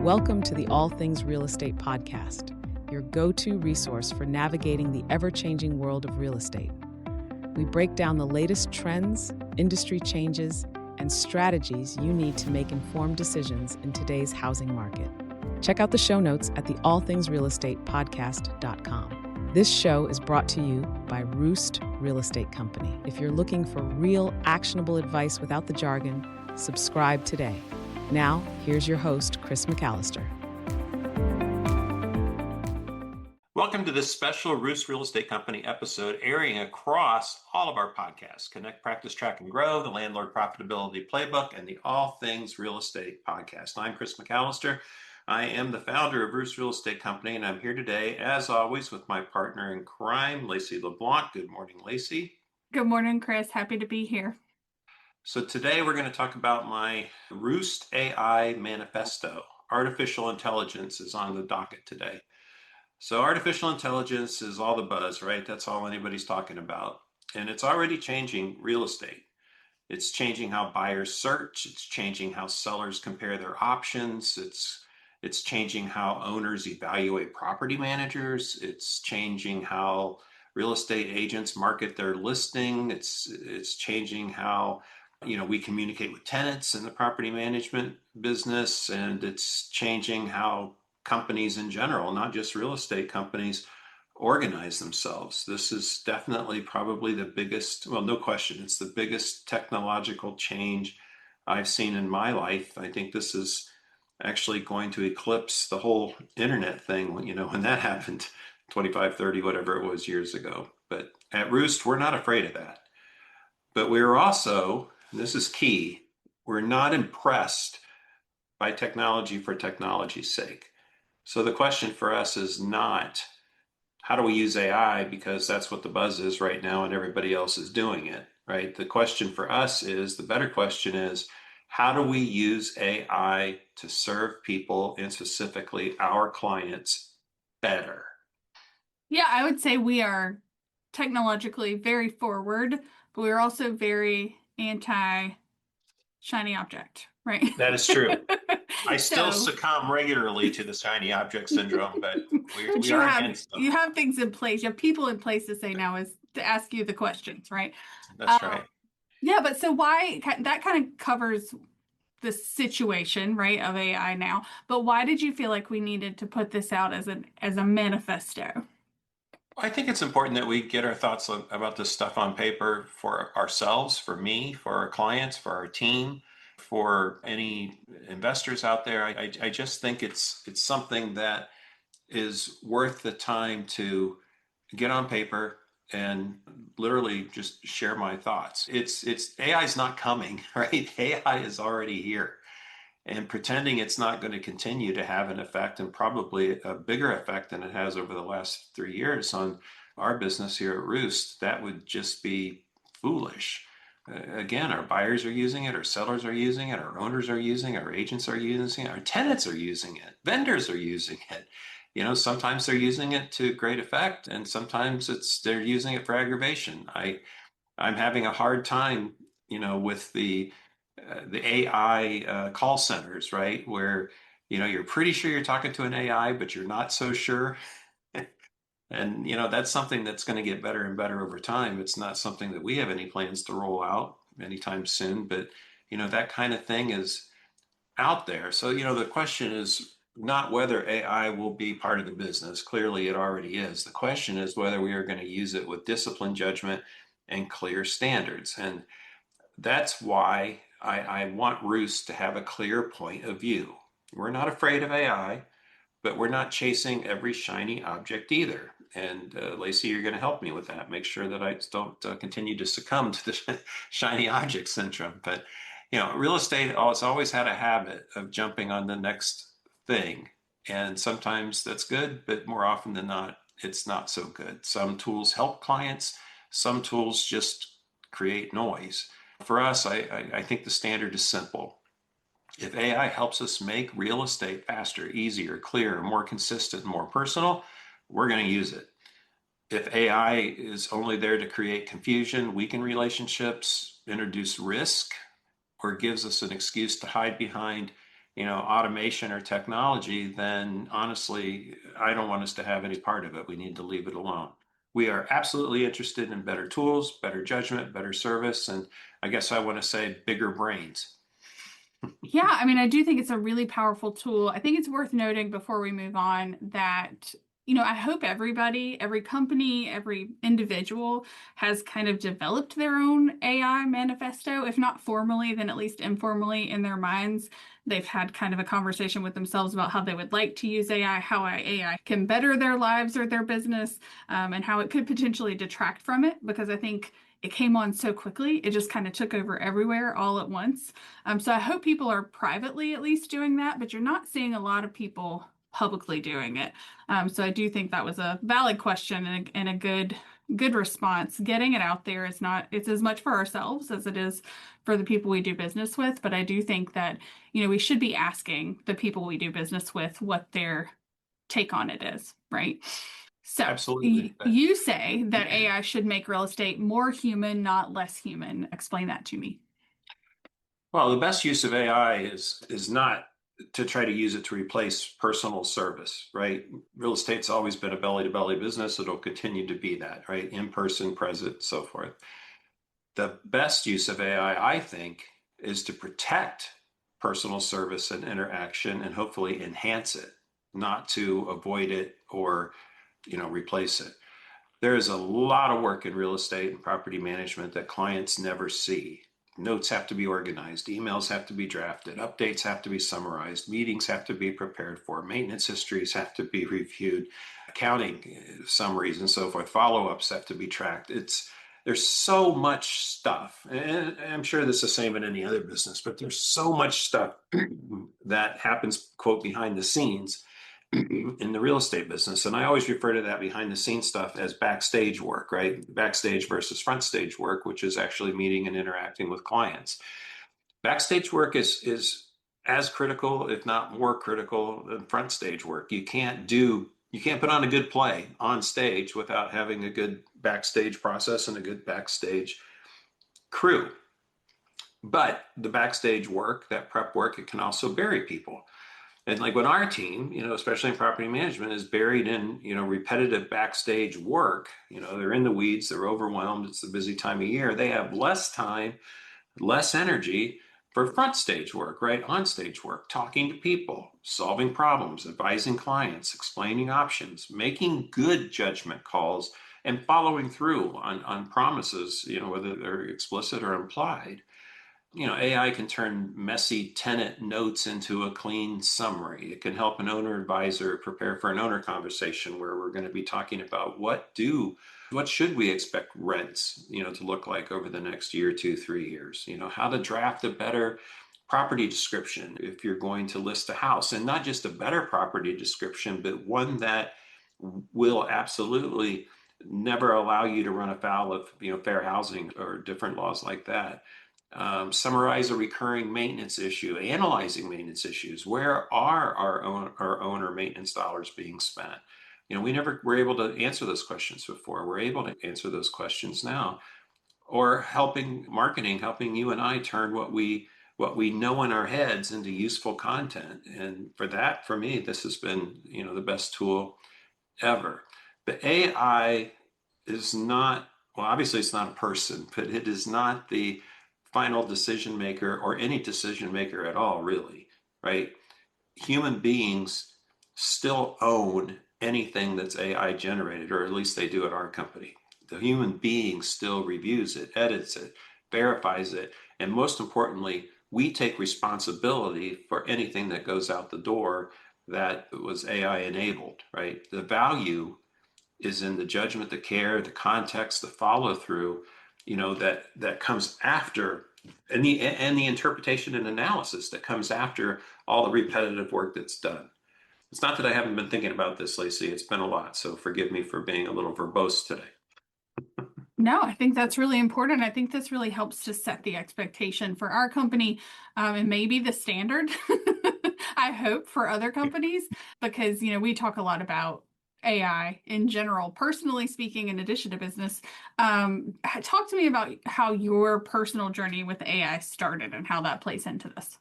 Welcome to the All Things Real Estate podcast, your go-to resource for navigating the ever-changing world of real estate. We break down the latest trends, industry changes, and strategies you need to make informed decisions in today's housing market. Check out the show notes at the allthingsrealestatepodcast.com. This show is brought to you by ROOST Real Estate Company. If you're looking for real, actionable advice without the jargon, subscribe today. Now, here's your host, Chris McAllister. Welcome to this special ROOST Real Estate Company episode airing across all of our podcasts: Connect, Practice, Track, and Grow, the Landlord Profitability Playbook, and the All Things Real Estate podcast. I'm Chris McAllister. I am the founder of ROOST Real Estate Company, and I'm here today, as always, with my partner in crime, Laci LeBlanc. Good morning, Laci. Good morning, Chris. Happy to be here. So today we're going to talk about my ROOST AI Manifesto. Artificial intelligence is on the docket today. So artificial intelligence is all the buzz, right? That's all anybody's talking about. And it's already changing real estate. It's changing how buyers search. It's changing how sellers compare their options. It's changing how owners evaluate property managers. It's changing how real estate agents market their listing. It's changing how we communicate with tenants in the property management business, and it's changing how companies in general, not just real estate companies, organize themselves. This is definitely probably the biggest, well, no question, it's the biggest technological change I've seen in my life. I think this is actually going to eclipse the whole internet thing, when that happened 25, 30, whatever it was years ago. But at Roost, we're not afraid of that. But we're also, and this is key, we're not impressed by technology for technology's sake. So the question for us is not, how do we use AI because that's what the buzz is right now and everybody else is doing it, right? The question for us is, the better question is, how do we use AI to serve people, and specifically our clients, better? Yeah, I would say we are technologically very forward, but we're also very anti-shiny object, right? That is true. I still succumb regularly to the shiny object syndrome, but we are against them. You have things in place. You have people in place to say now is to ask you the questions, right? That's right. Yeah, but so why, that kind of covers the situation, right, of AI now. But why did you feel like we needed to put this out as a manifesto? I think it's important that we get our thoughts about this stuff on paper for ourselves, for me, for our clients, for our team, for any investors out there. I just think it's something that is worth the time to get on paper and literally just share my thoughts. It's AI is not coming, right? AI is already here. And pretending it's not going to continue to have an effect, and probably a bigger effect than it has over the last 3 years on our business here at Roost, that would just be foolish. Again, our buyers are using it, our sellers are using it, our owners are using it, our agents are using it, our tenants are using it, vendors are using it. Sometimes they're using it to great effect, and sometimes they're using it for aggravation. I'm having a hard time, with the AI call centers, right? Where, you're pretty sure you're talking to an AI, but you're not so sure. And, that's something that's going to get better and better over time. It's not something that we have any plans to roll out anytime soon, but, that kind of thing is out there. So, the question is not whether AI will be part of the business. Clearly, it already is. The question is whether we are going to use it with discipline, judgment, and clear standards. And that's why I want Roost to have a clear point of view. We're not afraid of AI, but we're not chasing every shiny object either. And Laci, you're going to help me with that. Make sure that I don't continue to succumb to the shiny object syndrome. But, real estate has always had a habit of jumping on the next thing. And sometimes that's good, but more often than not, it's not so good. Some tools help clients. Some tools just create noise. For us, I think the standard is simple. If AI helps us make real estate faster, easier, clearer, more consistent, more personal, we're going to use it. If AI is only there to create confusion, weaken relationships, introduce risk, or gives us an excuse to hide behind, automation or technology, then honestly, I don't want us to have any part of it. We need to leave it alone. We are absolutely interested in better tools, better judgment, better service, and I guess I want to say bigger brains. Yeah, I mean, I do think it's a really powerful tool. I think it's worth noting before we move on that, I hope everybody, every company, every individual has kind of developed their own AI manifesto, if not formally, then at least informally in their minds. They've had kind of a conversation with themselves about how they would like to use AI, how AI can better their lives or their business, and how it could potentially detract from it, because I think it came on so quickly. It just kind of took over everywhere all at once. So I hope people are privately at least doing that, but you're not seeing a lot of people publicly doing it. So I do think that was a valid question and a good response. Getting it out there is not, it's as much for ourselves as it is for the people we do business with. But I do think that, we should be asking the people we do business with what their take on it is, right? So Absolutely. You say that AI should make real estate more human, not less human. Explain that to me. Well, the best use of AI is not to try to use it to replace personal service, right? Real estate's always been a belly-to-belly business. It'll continue to be that, right? In person, present, so forth. The best use of AI, I think, is to protect personal service and interaction and hopefully enhance it, not to avoid it or replace it. There is a lot of work in real estate and property management that clients never see. Notes have to be organized, emails have to be drafted, updates have to be summarized, meetings have to be prepared for, maintenance histories have to be reviewed, accounting summaries and so forth, follow-ups have to be tracked. There's so much stuff, and I'm sure this is the same in any other business, but there's so much stuff that happens, quote, behind the scenes in the real estate business. And I always refer to that behind the scenes stuff as backstage work, right? Backstage versus front stage work, which is actually meeting and interacting with clients. Backstage work is as critical, if not more critical, than front stage work. You can't put on a good play on stage without having a good backstage process and a good backstage crew. But the backstage work, that prep work, it can also bury people. And like when our team, especially in property management, is buried in, repetitive backstage work, they're in the weeds, they're overwhelmed, it's a busy time of year, they have less time, less energy for front stage work, right? On stage work, talking to people, solving problems, advising clients, explaining options, making good judgment calls, and following through on promises, whether they're explicit or implied. AI can turn messy tenant notes into a clean summary. It can help an owner advisor prepare for an owner conversation where we're going to be talking about what should we expect rents, to look like over the next year, 2, 3 years, how to draft a better property description if you're going to list a house, and not just a better property description, but one that will absolutely never allow you to run afoul of, fair housing or different laws like that. Summarize a recurring maintenance issue, analyzing maintenance issues. Where are our owner maintenance dollars being spent? We never were able to answer those questions before. We're able to answer those questions now. Or helping you and I turn what we know in our heads into useful content. And for me, this has been, the best tool ever. The AI is not, well, obviously it's not a person, but it is not the final decision maker or any decision maker at all, really, right? Human beings still own anything that's AI generated, or at least they do at our company. The human being still reviews it, edits it, verifies it, and most importantly, we take responsibility for anything that goes out the door that was AI enabled, right? The value is in the judgment, the care, the context, the follow through, that comes after, and the interpretation and analysis that comes after all the repetitive work that's done. It's not that I haven't been thinking about this, Laci. It's been a lot, so forgive me for being a little verbose today. No, I think that's really important. I think this really helps to set the expectation for our company, and maybe the standard, I hope, for other companies, because, we talk a lot about AI in general, personally speaking, in addition to business. Talk to me about how your personal journey with AI started and how that plays into this.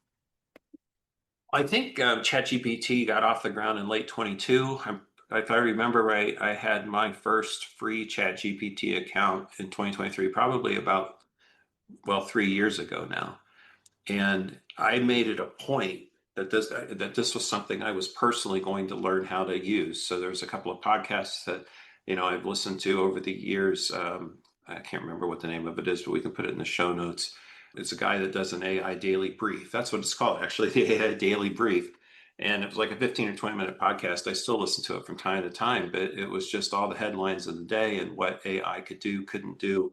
I think ChatGPT got off the ground in late 22. If I remember right, I had my first free ChatGPT account in 2023, probably about, well, 3 years ago now. And I made it a point that this was something I was personally going to learn how to use. So there's a couple of podcasts that I've listened to over the years. I can't remember what the name of it is, but we can put it in the show notes. It's a guy that does an AI daily brief. That's what it's called, actually, the AI daily brief. And it was like a 15 or 20-minute podcast. I still listen to it from time to time, but it was just all the headlines of the day and what AI could do, couldn't do,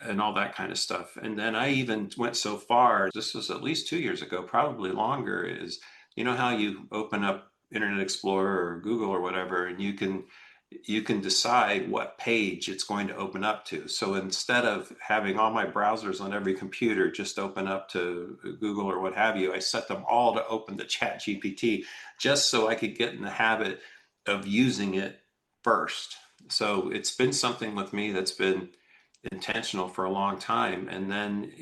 and all that kind of stuff. And then I even went so far, this was at least 2 years ago, probably longer, is how you open up Internet Explorer or Google or whatever, and you can decide what page it's going to open up to. So instead of having all my browsers on every computer just open up to Google or what have you, I set them all to open to Chat GPT just so I could get in the habit of using it first. So it's been something with me that's been intentional for a long time. And then,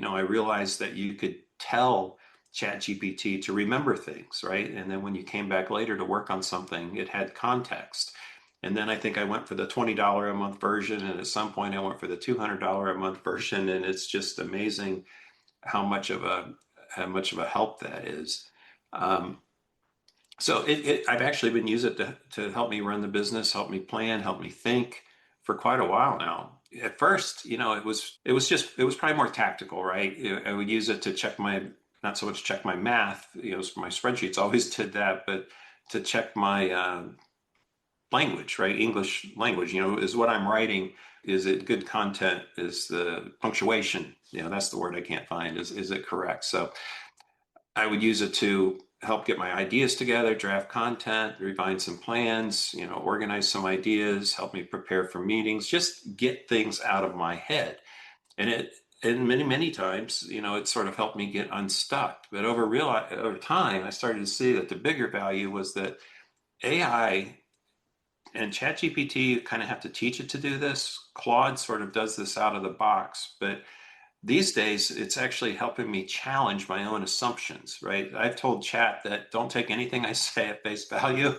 I realized that you could tell ChatGPT to remember things, right? And then when you came back later to work on something, it had context. And then I think I went for the $20 a month version. And at some point I went for the $200 a month version. And it's just amazing how much of a help that is. So I've actually been using it to help me run the business, help me plan, help me think for quite a while now. At first, it was probably more tactical, right? I would use it to check not so much check my math, my spreadsheets always did that, but to check my language, right? English language, is what I'm writing. Is it good content? Is the punctuation, that's the word I can't find. Is it correct? So I would use it to help get my ideas together, draft content, refine some plans, organize some ideas, help me prepare for meetings, just get things out of my head. And many, many times, it sort of helped me get unstuck. But over time, I started to see that the bigger value was that AI and ChatGPT kind of have to teach it to do this. Claude sort of does this out of the box, but these days, it's actually helping me challenge my own assumptions, right? I've told Chat that don't take anything I say at face value.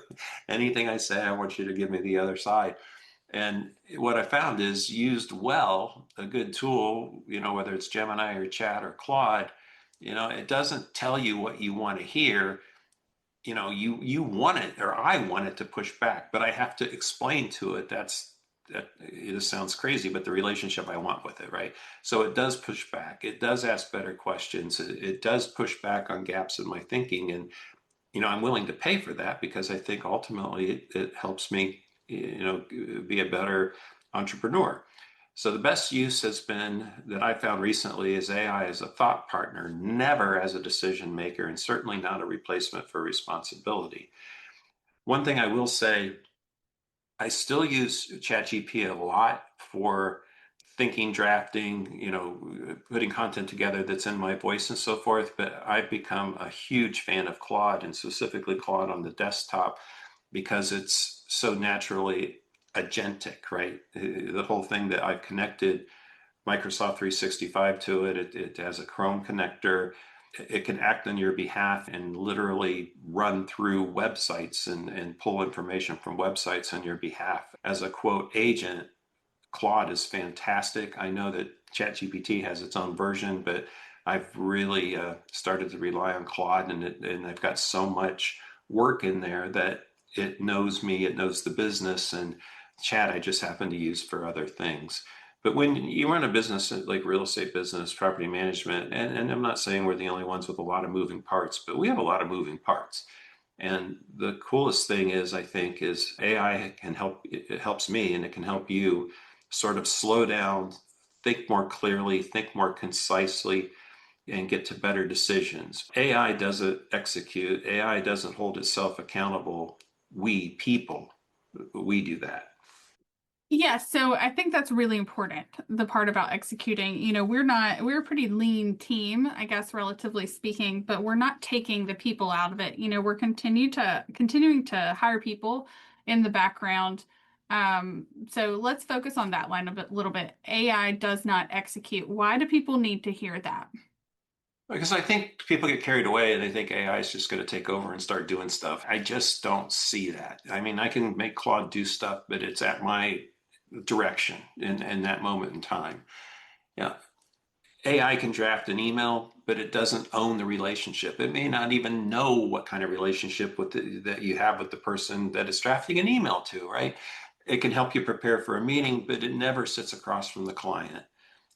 Anything I say, I want you to give me the other side. And what I found is, used well, a good tool, whether it's Gemini or Chat or Claude, it doesn't tell you what you want to hear. You want it, or I want it to push back, but I have to explain to it that it sounds crazy, but the relationship I want with it, right? So it does push back. It does ask better questions. It does push back on gaps in my thinking. And, I'm willing to pay for that because I think ultimately it helps me, be a better entrepreneur. So the best use has been that I found recently is AI as a thought partner, never as a decision maker, and certainly not a replacement for responsibility. One thing I will say, I still use ChatGPT a lot for thinking, drafting, putting content together that's in my voice and so forth. But I've become a huge fan of Claude, and specifically Claude on the desktop, because it's so naturally agentic, right? The whole thing that I've connected Microsoft 365 to it. It has a Chrome connector. It can act on your behalf and literally run through websites and pull information from websites on your behalf. As a quote agent, Claude is fantastic. I know that ChatGPT has its own version, but I've really started to rely on Claude, and I've got so much work in there that it knows me, it knows the business, and Chat I just happen to use for other things. But when you run a business like real estate business, property management, and I'm not saying we're the only ones with a lot of moving parts, but we have a lot of moving parts. And the coolest thing is, I think, is AI can help, it helps me and it can help you sort of slow down, think more clearly, think more concisely, and get to better decisions. AI doesn't execute, AI doesn't hold itself accountable. We people, we do that. Yeah, so I think that's really important, the part about executing. We're a pretty lean team, I guess, relatively speaking, but we're not taking the people out of it. We're continuing to hire people in the background. So let's focus on that line a little bit. AI does not execute. Why do people need to hear that? Because I think people get carried away and they think AI is just going to take over and start doing stuff. I just don't see that. I mean, I can make Claude do stuff, but it's at my direction in that moment in time. Yeah. AI can draft an email, but it doesn't own the relationship. It may not even know what kind of relationship that you have with the person that it's drafting an email to, right? It can help you prepare for a meeting, but it never sits across from the client.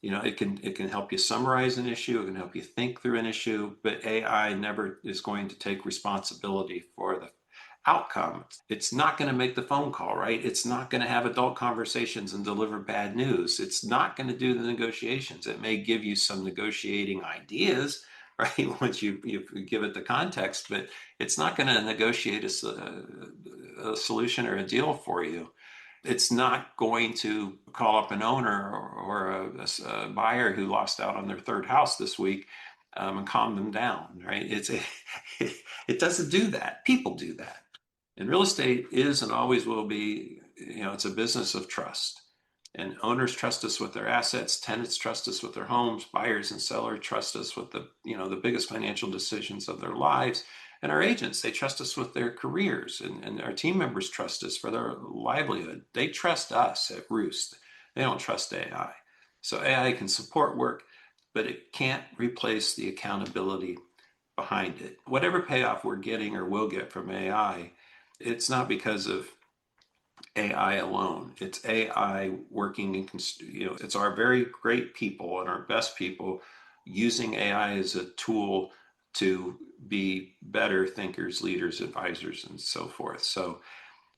It can help you summarize an issue, it can help you think through an issue, but AI never is going to take responsibility for the outcome. It's not going to make the phone call, right? It's not going to have adult conversations and deliver bad news. It's not going to do the negotiations. It may give you some negotiating ideas, right? Once you give it the context, but it's not going to negotiate a solution or a deal for you. It's not going to call up an owner or a buyer who lost out on their third house this week and calm them down, right? It doesn't do that. People do that. And real estate is and always will be, it's a business of trust. And owners trust us with their assets, tenants trust us with their homes, buyers and sellers trust us with the biggest financial decisions of their lives. And our agents, they trust us with their careers, and our team members trust us for their livelihood. They trust us at Roost. They don't trust AI. So AI can support work, but it can't replace the accountability behind it. Whatever payoff we're getting or will get from AI, it's not because of AI alone. It's AI working it's our very great people and our best people using AI as a tool to be better thinkers, leaders, advisors, and so forth. So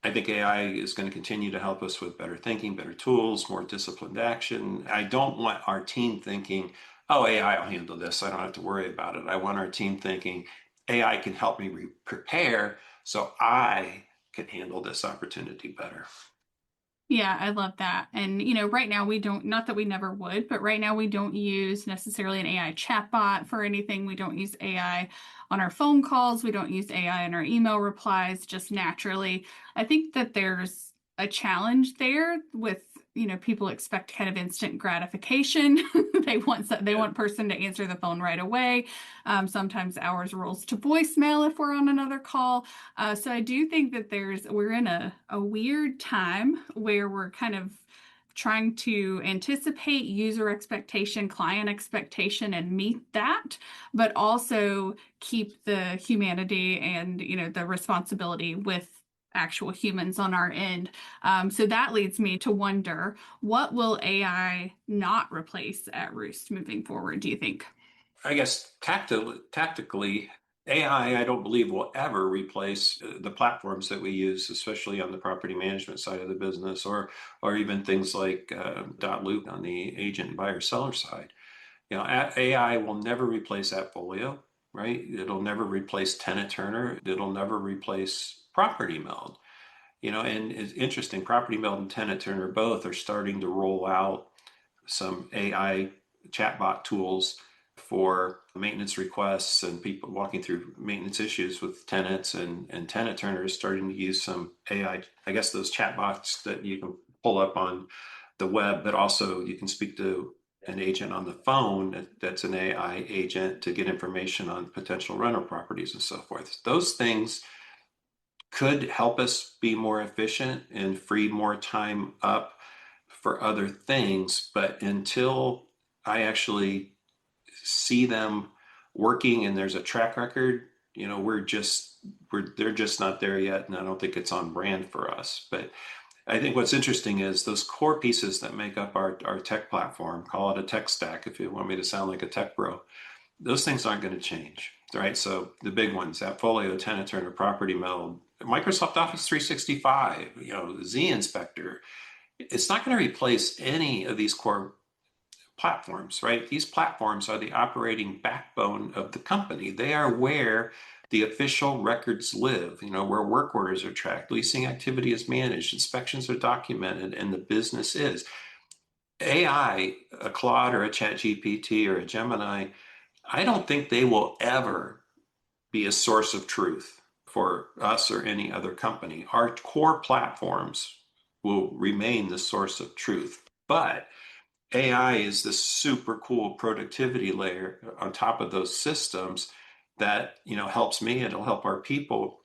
I think AI is going to continue to help us with better thinking, better tools, more disciplined action. I don't want our team thinking, oh, AI will handle this, I don't have to worry about it. I want our team thinking, AI can help me prepare so I can handle this opportunity better. Yeah, I love that. And, right now we don't, not that we never would, but right now we don't use necessarily an AI chatbot for anything. We don't use AI on our phone calls. We don't use AI in our email replies just naturally. I think that there's a challenge there with, people expect kind of instant gratification. They want person to answer the phone right away. Sometimes ours rolls to voicemail if we're on another call. So I do think that we're in a weird time where we're kind of trying to anticipate user expectation, client expectation, and meet that, but also keep the humanity and, the responsibility with actual humans on our end. So that leads me to wonder, what will AI not replace at Roost moving forward, do you think? I guess tactically, AI, I don't believe will ever replace the platforms that we use, especially on the property management side of the business, or even things like .loop on the agent, buyer, seller side. AI will never replace Appfolio, right? It'll never replace Tenant Turner. It'll never replace Property Meld. And it's interesting, Property Meld and Tenant Turner both are starting to roll out some AI chatbot tools for maintenance requests and people walking through maintenance issues with tenants, and Tenant Turner is starting to use some AI, I guess those chatbots that you can pull up on the web, but also you can speak to an agent on the phone that's an AI agent to get information on potential rental properties and so forth. Those things could help us be more efficient and free more time up for other things. But until I actually see them working and there's a track record, they're just not there yet. And I don't think it's on brand for us. But I think what's interesting is those core pieces that make up our tech platform, call it a tech stack if you want me to sound like a tech bro, those things aren't going to change, right? So the big ones, Appfolio, Tenant Turner, Property Meld, Microsoft Office 365, Z Inspector, it's not going to replace any of these core platforms, right? These platforms are the operating backbone of the company. They are where the official records live, where work orders are tracked, leasing activity is managed, inspections are documented, and the business is. AI, a Claude or a ChatGPT or a Gemini, I don't think they will ever be a source of truth for us or any other company. Our core platforms will remain the source of truth, but AI is this super cool productivity layer on top of those systems that, helps me. It'll help our people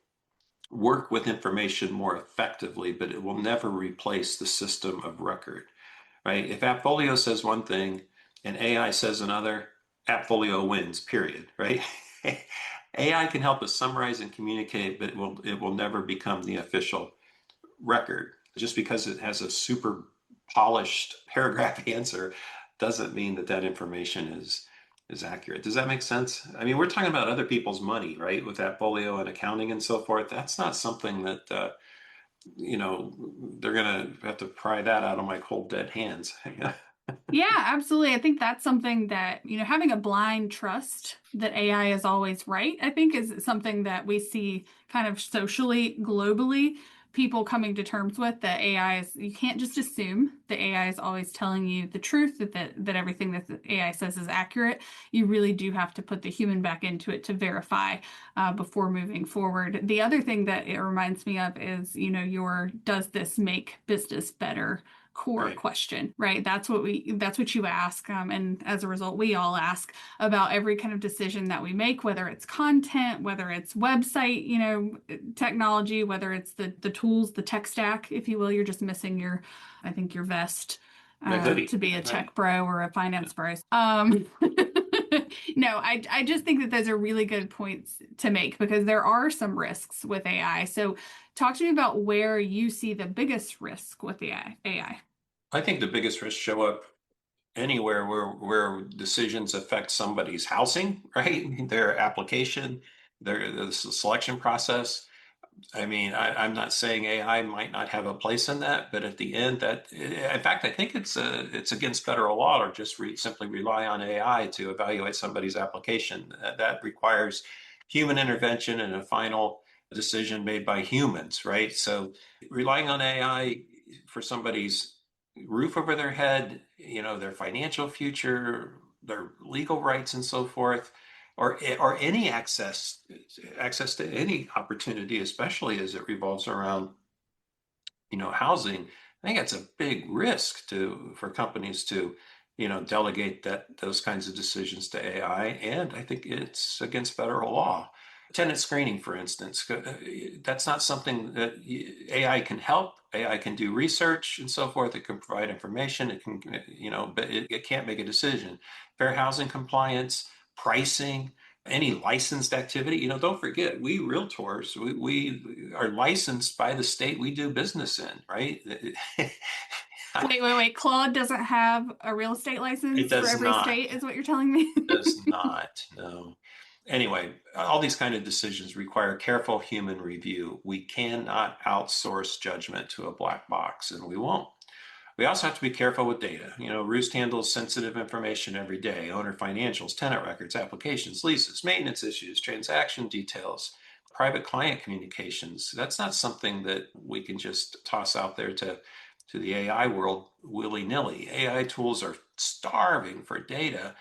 work with information more effectively, but it will never replace the system of record, right? If Appfolio says one thing and AI says another, Appfolio wins, period, right? AI can help us summarize and communicate, but it will never become the official record. Just because it has a super polished paragraph answer doesn't mean that that information is accurate. Does that make sense? I mean, we're talking about other people's money, right? With Appfolio and accounting and so forth. That's not something that they're gonna have to pry that out of my cold dead hands. Yeah, absolutely. I think that's something that, having a blind trust that AI is always right, I think is something that we see kind of socially, globally, people coming to terms with that AI is, you can't just assume that AI is always telling you the truth, that everything that the AI says is accurate. You really do have to put the human back into it to verify before moving forward. The other thing that it reminds me of is, your does this make business better core Right. question, right? That's what you ask. And as a result, we all ask about every kind of decision that we make, whether it's content, whether it's website, technology, whether it's the tools, the tech stack, if you will. You're just missing I think your vest My hoodie. to be a Right. tech bro or a finance bro. No, I just think that those are really good points to make because there are some risks with AI. So talk to me about where you see the biggest risk with the AI. I think the biggest risks show up anywhere where decisions affect somebody's housing, right? Their application, the selection process. I mean, I'm not saying AI might not have a place in that, but at the end, in fact, I think it's against federal law to just simply rely on AI to evaluate somebody's application. That requires human intervention and a final decision made by humans, right? So relying on AI for somebody's roof over their head, their financial future, their legal rights, and so forth, or any access to any opportunity, especially as it revolves around housing. I think that's a big risk for companies to delegate those kinds of decisions to AI, and I think it's against federal law. Tenant screening, for instance, that's not something that AI can help. AI can do research and so forth. It can provide information. It can, but it can't make a decision. Fair housing compliance, pricing, any licensed activity. Don't forget, we realtors, we are licensed by the state we do business in, right? Wait. Claude doesn't have a real estate It license for does every not. state, is what you're telling me? Does not. No. Anyway, all these kind of decisions require careful human review. We cannot outsource judgment to a black box, and we won't. We also have to be careful with data. Roost handles sensitive information every day: owner financials, tenant records, applications, leases, maintenance issues, transaction details, private client communications. That's not something that we can just toss out there to the AI world willy-nilly. AI tools are starving for data,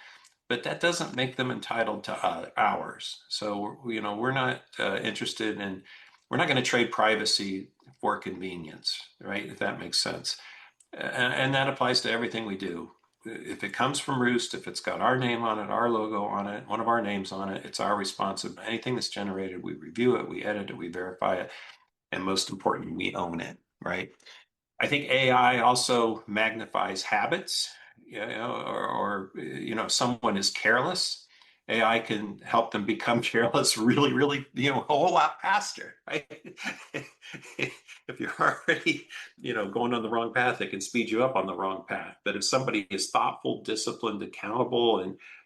but that doesn't make them entitled to ours. So, we're not interested in, we're not going to trade privacy for convenience, right? If that makes sense. And that applies to everything we do. If it comes from Roost, if it's got our name on it, our logo on it, one of our names on it, it's our responsibility. Anything that's generated, we review it, we edit it, we verify it, and most importantly, we own it, right? I think AI also magnifies habits, or if someone is careless, AI can help them become careless really, really, a whole lot faster, right? If you're already, going on the wrong path, it can speed you up on the wrong path. But if somebody is thoughtful, disciplined, accountable,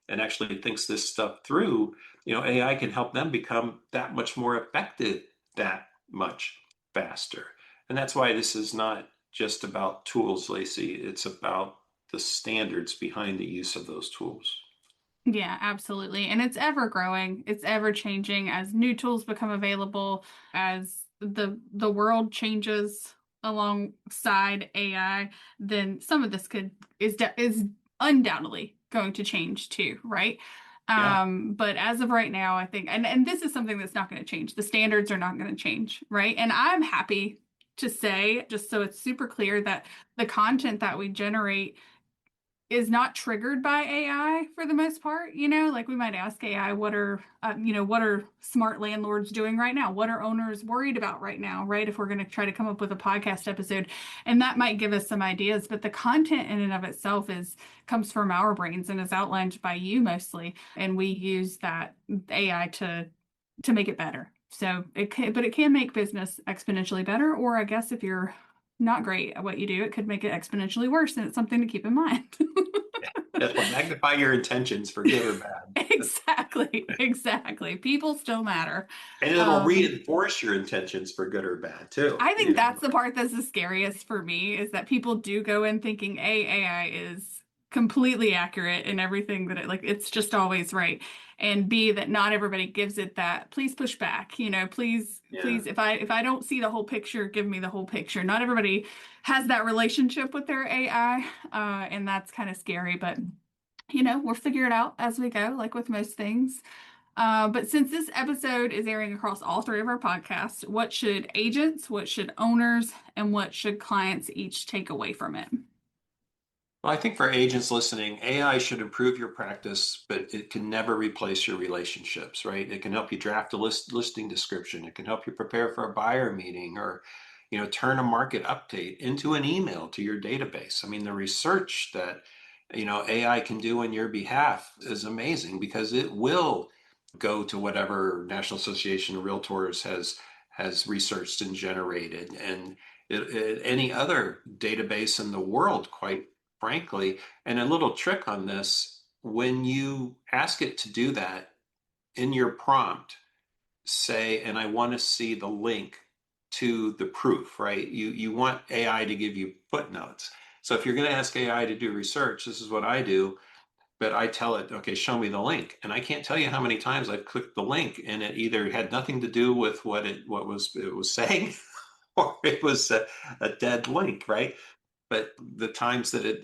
and actually thinks this stuff through, AI can help them become that much more effective, that much faster. And that's why this is not just about tools, Laci. It's about the standards behind the use of those tools. Yeah, absolutely. And it's ever growing, it's ever changing as new tools become available, as the world changes alongside AI, then some of this is undoubtedly going to change too, right? Yeah. But as of right now, I think, and this is something that's not going to change. The standards are not going to change, right? And I'm happy to say, just so it's super clear, that the content that we generate is not triggered by AI for the most part. Like we might ask AI, what are smart landlords doing right now? What are owners worried about right now, right? If we're going to try to come up with a podcast episode, and that might give us some ideas, but the content in and of itself comes from our brains and is outlined by you mostly. And we use that AI to make it better. So it can make business exponentially better, or I guess if you're not great at what you do, it could make it exponentially worse, and it's something to keep in mind. That will magnify your intentions for good or bad. Exactly. People still matter. And it'll reinforce your intentions for good or bad too. I think that's the part that's the scariest for me, is that people do go in thinking AI is completely accurate in everything that it's just always right. And B, that not everybody gives it that, please push back, please, if I don't see the whole picture, give me the whole picture. Not everybody has that relationship with their AI. And that's kind of scary, but we'll figure it out as we go, like with most things. But since this episode is airing across all three of our podcasts, what should agents, what should owners, and what should clients each take away from it? Well, I think for agents listening, AI should improve your practice, but it can never replace your relationships, right? It can help you draft a listing description. It can help you prepare for a buyer meeting, or, turn a market update into an email to your database. I mean, the research that, AI can do on your behalf is amazing, because it will go to whatever National Association of Realtors has researched and generated, and any other database in the world, quite frankly. And a little trick on this: when you ask it to do that, in your prompt, say, and I want to see the link to the proof, right? You want AI to give you footnotes. So if you're going to ask AI to do research, this is what I do. But I tell it, okay, show me the link. And I can't tell you how many times I've clicked the link and it either had nothing to do with what it was saying, or it was a dead link, right? But the times that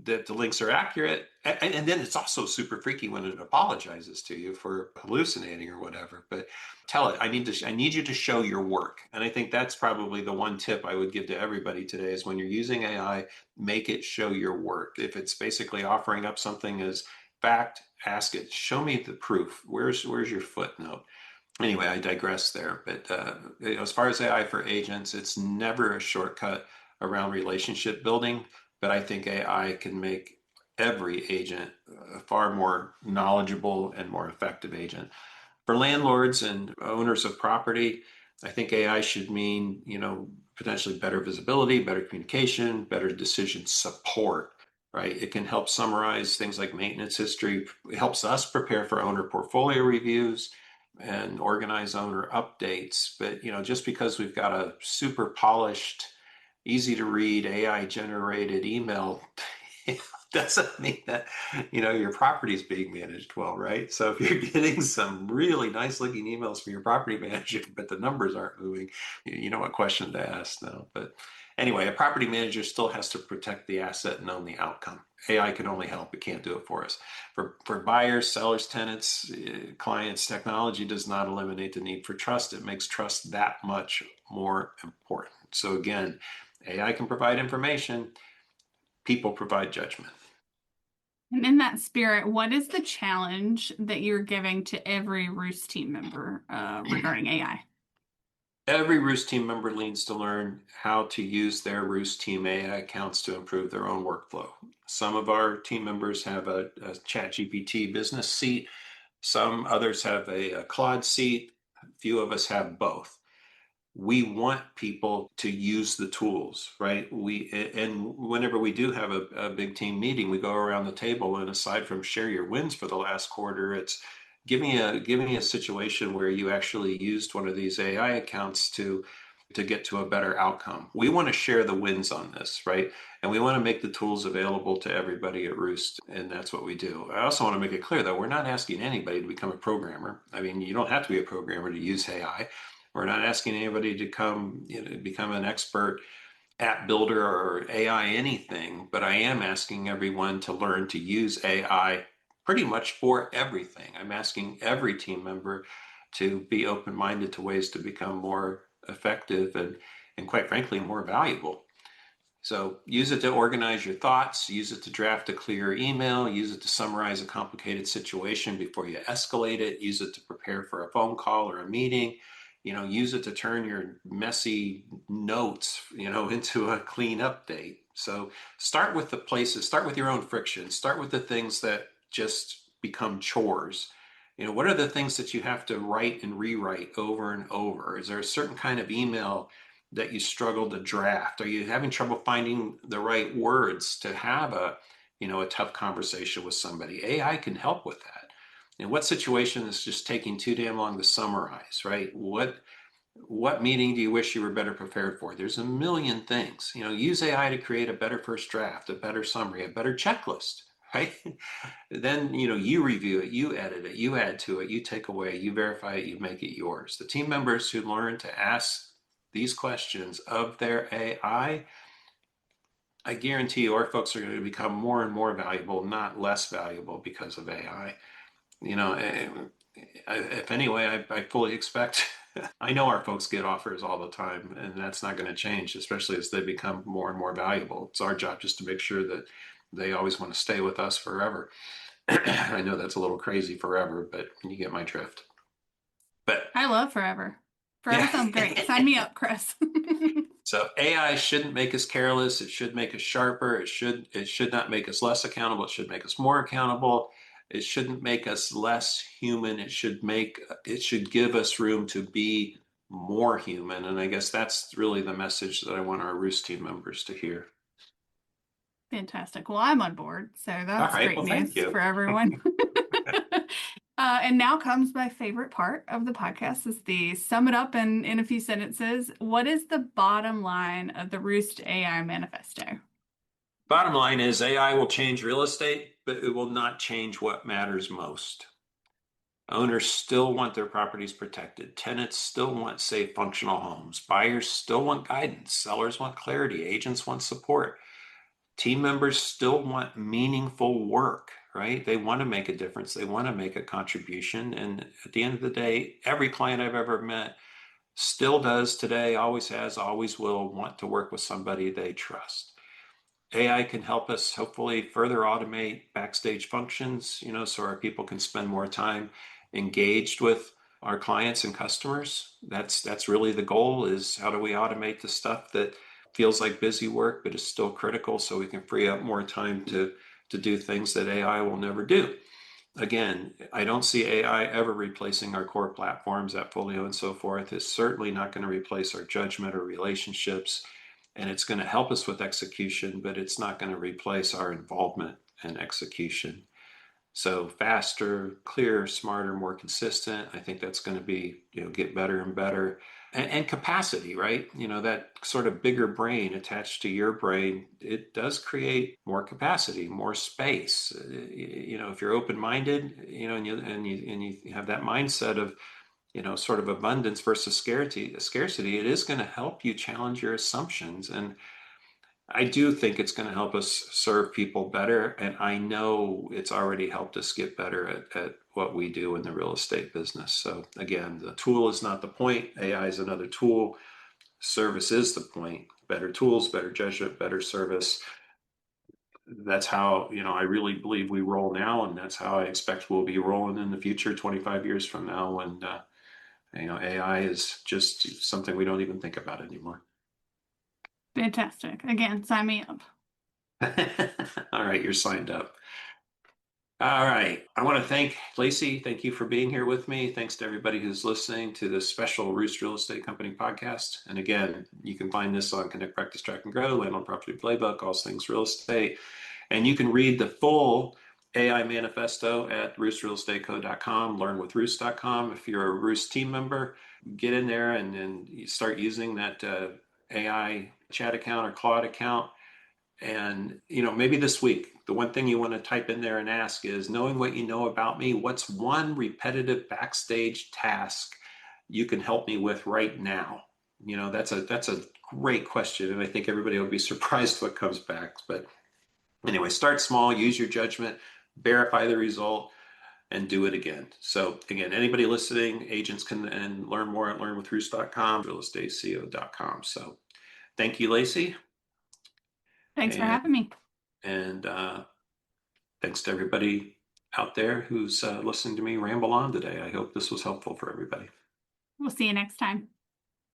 the links are accurate, and then it's also super freaky when it apologizes to you for hallucinating or whatever. But tell it, I need you to show your work. And I think that's probably the one tip I would give to everybody today, is when you're using AI, make it show your work. If it's basically offering up something as fact, ask it, show me the proof. Where's your footnote? Anyway, I digress there. But as far as AI for agents, it's never a shortcut around relationship building, but I think AI can make every agent a far more knowledgeable and more effective agent. For landlords and owners of property, I think AI should mean, potentially better visibility, better communication, better decision support, right? It can help summarize things like maintenance history. It helps us prepare for owner portfolio reviews and organize owner updates. But, just because we've got a super polished, easy to read AI generated email doesn't mean that your property is being managed well, right? So if you're getting some really nice looking emails from your property manager, but the numbers aren't moving, you know what question to ask now. But anyway, a property manager still has to protect the asset and own the outcome. AI can only help; it can't do it for us. For buyers, sellers, tenants, clients, technology does not eliminate the need for trust. It makes trust that much more important. So again, AI can provide information, people provide judgment. And in that spirit, what is the challenge that you're giving to every Roost team member regarding AI? Every Roost team member needs to learn how to use their Roost team AI accounts to improve their own workflow. Some of our team members have a ChatGPT business seat. Some others have a Claude seat. A few of us have both. We want people to use the tools, right? And whenever we do have a big team meeting, we go around the table, and aside from share your wins for the last quarter, it's give me a situation where you actually used one of these AI accounts to get to a better outcome. We want to share the wins on this, right? And we want to make the tools available to everybody at Roost, and that's what we do. I also want to make it clear that we're not asking anybody to become a programmer. I mean, you don't have to be a programmer to use AI. We're not asking anybody to become an expert app builder or AI anything, but I am asking everyone to learn to use AI pretty much for everything. I'm asking every team member to be open-minded to ways to become more effective and quite frankly, more valuable. So use it to organize your thoughts, use it to draft a clear email, use it to summarize a complicated situation before you escalate it, use it to prepare for a phone call or a meeting, use it to turn your messy notes, into a clean update. So start with the places, start with your own friction, start with the things that just become chores. What are the things that you have to write and rewrite over and over? Is there a certain kind of email that you struggle to draft? Are you having trouble finding the right words to have a tough conversation with somebody? AI can help with that. In what situation is just taking too damn long to summarize, right? What meeting do you wish you were better prepared for? There's a million things. Use AI to create a better first draft, a better summary, a better checklist, right? Then, you review it, you edit it, you add to it, you take away, you verify it, you make it yours. The team members who learn to ask these questions of their AI, I guarantee you our folks are going to become more and more valuable, not less valuable because of AI. If anyway, I fully expect, I know our folks get offers all the time, and that's not going to change, especially as they become more and more valuable. It's our job just to make sure that they always want to stay with us forever. I know that's a little crazy, forever, but you get my drift. But I love forever. Forever sounds great. Sign me up, Chris. So AI shouldn't make us careless. It should make us sharper. It should not make us less accountable. It should make us more accountable. It shouldn't make us less human. It should give us room to be more human. And I guess that's really the message that I want our Roost team members to hear. Fantastic. Well, I'm on board, so All that's right. great Well, news thank you. for everyone. And now comes my favorite part of the podcast is the sum it up in a few sentences. What is the bottom line of the ROOST AI Manifesto? Bottom line is AI will change real estate, but it will not change what matters most. Owners still want their properties protected. Tenants still want safe, functional homes. Buyers still want guidance. Sellers want clarity. Agents want support. Team members still want meaningful work, right? They want to make a difference. They want to make a contribution. And at the end of the day, every client I've ever met still does today, always has, always will want to work with somebody they trust. AI can help us hopefully further automate backstage functions, so our people can spend more time engaged with our clients and customers. That's really the goal, is how do we automate the stuff that feels like busy work but is still critical, so we can free up more time to do things that AI will never do. Again, I don't see AI ever replacing our core platforms, AppFolio and so forth. It's certainly not going to replace our judgment or relationships, and it's going to help us with execution, but it's not going to replace our involvement and execution. So faster, clearer, smarter, more consistent. I think that's going to be, get better and better. And capacity, right? That sort of bigger brain attached to your brain, it does create more capacity, more space. If you're open-minded, and you have that mindset of, sort of abundance versus scarcity, it is going to help you challenge your assumptions. And I do think it's going to help us serve people better. And I know it's already helped us get better at what we do in the real estate business. So again, the tool is not the point. AI is another tool. Service is the point. Better tools, better judgment, better service. That's how, I really believe we roll now. And that's how I expect we'll be rolling in the future, 25 years from now, when, AI is just something we don't even think about anymore. Fantastic. Again, sign me up. All right, you're signed up. All right. I want to thank Laci. Thank you for being here with me. Thanks to everybody who's listening to this special ROOST Real Estate Company podcast. And again, you can find this on Connect, Practice, Track, and Grow, Landlord Property Playbook, all things real estate. And you can read the full AI manifesto at roostrealestateco.com, learnwithroost.com. If you're a Roost team member, get in there and you start using that AI chat account or Claude account. And, maybe this week, the one thing you want to type in there and ask is, knowing what you know about me, what's one repetitive backstage task you can help me with right now? That's a great question. And I think everybody will be surprised what comes back. But anyway, start small, use your judgment, verify the result, and do it again. So again, anybody listening, agents can and learn more at learnwithroost.com, realestateco.com. So thank you, Laci. Thanks for And, having me. and thanks to everybody out there who's listening to me ramble on today. I hope this was helpful for everybody. We'll see you next time.